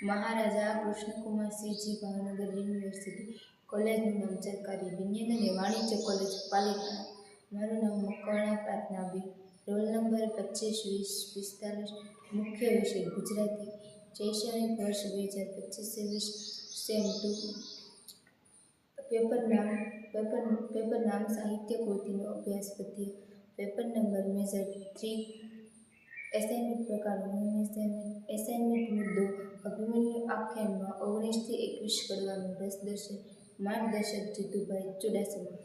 મહારાજા Krishnakumarsinhji Bhavnagar university કોલેજનું નામ સરકારી વિજ્ઞાન અને વાણિજ્ય કોલેજ પાલિતાણા. મારું નામ મકવાણા પ્રાર્થનાબેન. Roll number 25-20-45. મુખ્ય વિષય ગુજરાતી. શૈક્ષણિક વર્ષ 2025-26. સેમ 2. પેપર નામ સાહિત્ય કૃતિનો અભ્યાસ પદ્ય. Paper number major 3. એસાઇનમેન્ટ પ્રકાર નોન એસાઇનમેન્ટ મુદ્દો અભિમન્યુ આખ્યાનમાં 19-21 કડવાનું રસદર્શન. માર્ગદર્શક જીતુભાઈ ચુડાસમા.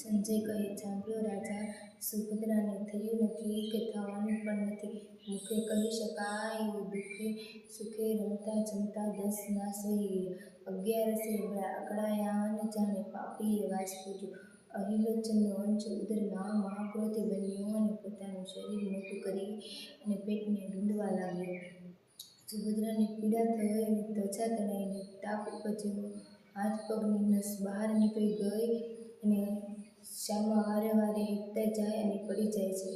સંજય કહે, સાંભળો રાજા, સુભદ્રાને થયું નથી કે થવાનું પણ નથી. મુખે કહી શકાય એવું દુઃખે સુખે રમતા જમતા 10 માસ વહી ગયા. 11 અકળાયા જાણે પાપીએ વાસ પૂર્યો. અહિલોચનનો અંશ ઉદરમાં મહાક્રોધી બન્યો અને પોતાનું શરીર મોટું કરી અને પેટને રૂંધવા લાગ્યો. સુભદ્રાને પીડા થઈ અને ત્વચા તણાઈને તાપ ઉપજ્યો. હાથ પગની નસ બહાર નીકળી ગઈ અને શામાં વારે વારે હેપતાઈ જાય અને પડી જાય છે.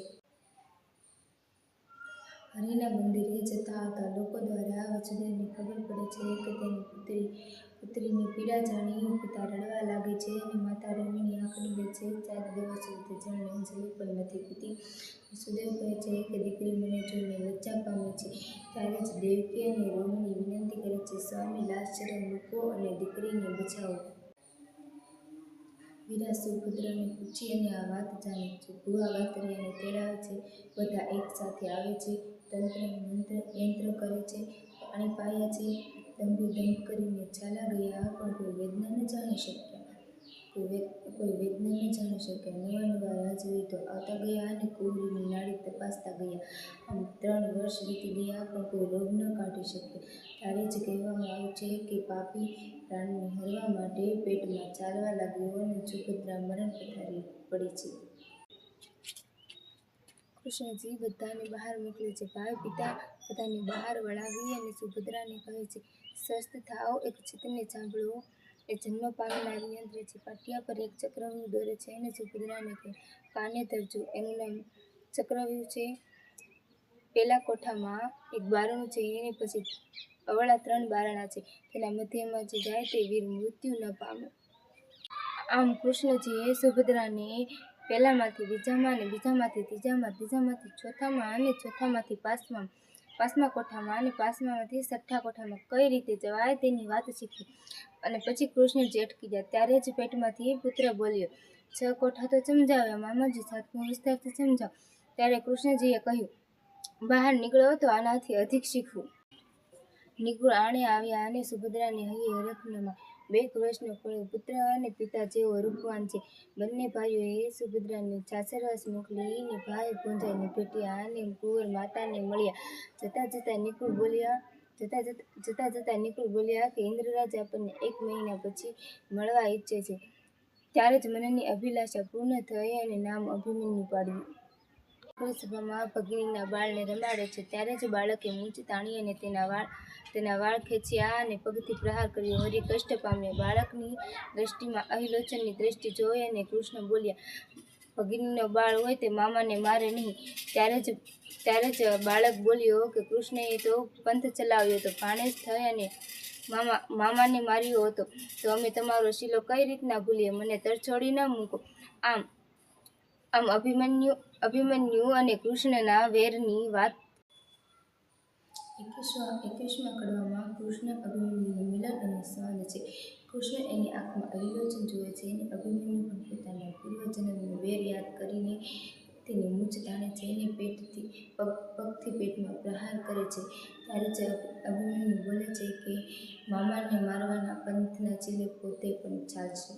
હરિના મંદિરે જતા આવતા લોકો દ્વારા વસુદેવને ખબર પડે છે કે તેની પુત્રીની પીડા જાણી પિતા રડવા લાગે છે અને માતા રોવીને આંખડી દે છે. 4 દિવસ વીતે જળની અંજલિ પણ નથી પીતી. વસુદેવ કહે છે કે દીકરી મને જોઈને લજ્જા પામી છે. ત્યારે જ દેવકી અને રોહિણી વિનંતી કરે છે, સ્વામી લાજ શરમ મૂકો અને દીકરીને બચાવો. વીરા સુભદ્રાને પૂછી અને આ વાત જાણે છે. ભુવા ગાતરિયાને તેડાવે છે. બધા એક સાથે આવે છે. તંત્ર યંત્ર કરે છે. પાણી પાયા છે. દંભી કરીને ચાલા ગયા પણ કોઈ વેદના ન જાણી શક્યા. નવા રાજવીતો આવતા ગયા અને કુંવરીની નાડી તપાસતા ગયા. આમ 3 વર્ષ વીતી ગયા પણ કોઈ રોગ ન કાઢી શક્યા. ત્યારે જ કહેવામાં આવ્યું છે કે પાપી પ્રાણને હરવા માટે પેટમાં ચાલવા લાગ્યો અને સુભદ્રા મરણ પથારીએ પડી છે. કૃષ્ણજી બધાને બહાર મોકલે છે. ભાઈ પિતા બધાને બહાર વળાવી અને સુભદ્રાને કહે છે, સ્વસ્થ થાઓ, એક ચિત્તને સાંભળો. એ જન્મ પામનારી યંત્ર છે. પાટિયા પર એક ચક્રવ્યૂહ દોરે છે અને સુભદ્રાને કહે, કાને ધરજો. એનું નામ ચક્રવ્યૂહ છે. પેલા કોઠામાં એક બારણું છે. એની પછી અવળા 3 બારણા છે. તેના મધ્યમાં જે જાય તે વીર મૃત્યુ ન પામે. આમ કૃષ્ણજીએ સુભદ્રાને પહેલામાંથી બીજામાં અને બીજામાંથી ત્રીજામાં, ત્રીજામાંથી ચોથામાં અને ચોથામાંથી પાંચમા કોઠામાં અને પાંચમામાંથી 6ઠ્ઠા કોઠામાં કઈ રીતે જવાય તેની વાત શીખવી. અને પછી કૃષ્ણજી અટકી ગયા. ત્યારે જ પેટમાંથી પુત્ર બોલ્યો, 6 કોઠા તો સમજાવ્યા મામાજી, 7મો વિસ્તારથી સમજાવો. ત્યારે કૃષ્ણજીએ કહ્યું, બહાર નીકળો તો આનાથી અધિક શીખવું. નિગુણ આણે આવ્યા અને સુભદ્રાને હૈયે હરખમાં 2 વર્ષનો પુત્ર અને પિતા જેવો રૂપવાન છે. બંને ભાઈઓએ સુભદ્રાને સાસરવાસ મોકલીને ભાઈ ભોંજાઈને ભેટ્યા અને કુંવર માતાને મળ્યા. જતા જતા નિકુળ બોલ્યા કે ઇન્દ્રરાજ આપણને 1 મહિના પછી મળવા ઈચ્છે છે. ત્યારે જ મનની અભિલાષા પૂર્ણ થઈ અને નામ અભિમન્યુ પાડ્યું. સભામાં ભગિનીના બાળને રમાડે છે. ત્યારે જ બાળકે મૂંછ તાણી અને તેના વાળ ખેંચ્યા અને પગથી પ્રહાર કર્યો. હરિ કષ્ટ પામ્યા. બાળકની દ્રષ્ટિમાં અહિલોચનની દ્રષ્ટિ જોઈ અને કૃષ્ણ બોલ્યા, ભગિનીનો બાળ હોય તે મામાને મારે નહીં. ત્યારે જ બાળક બોલ્યો કે કૃષ્ણએ તો પંથ ચલાવ્યો હતો, ભાણેજ થઈ અને મામાને માર્યો હતો, તો અમે તમારો શીલો કઈ રીતના ભૂલીએ, મને તરછોડી ન મૂકો. આમ અભિમન્યુ અને કૃષ્ણના વેરની વાત. 21મા કડવામાં કૃષ્ણ અભિમન્યુનું મિલન અને સંવાદ છે. કૃષ્ણ એની આંખમાં અહિલોચન જુએ છે અને અભિમન્યુ પણ પોતાના પૂર્વજન્મનો વેર યાદ કરીને તેની મૂછ તાણે છે અને પગથી પેટમાં પ્રહાર કરે છે. ત્યારે જ અભિમન્યુ બોલે છે કે મામાને મારવાના પંથના ચીલે પોતે પણ ચાલશે.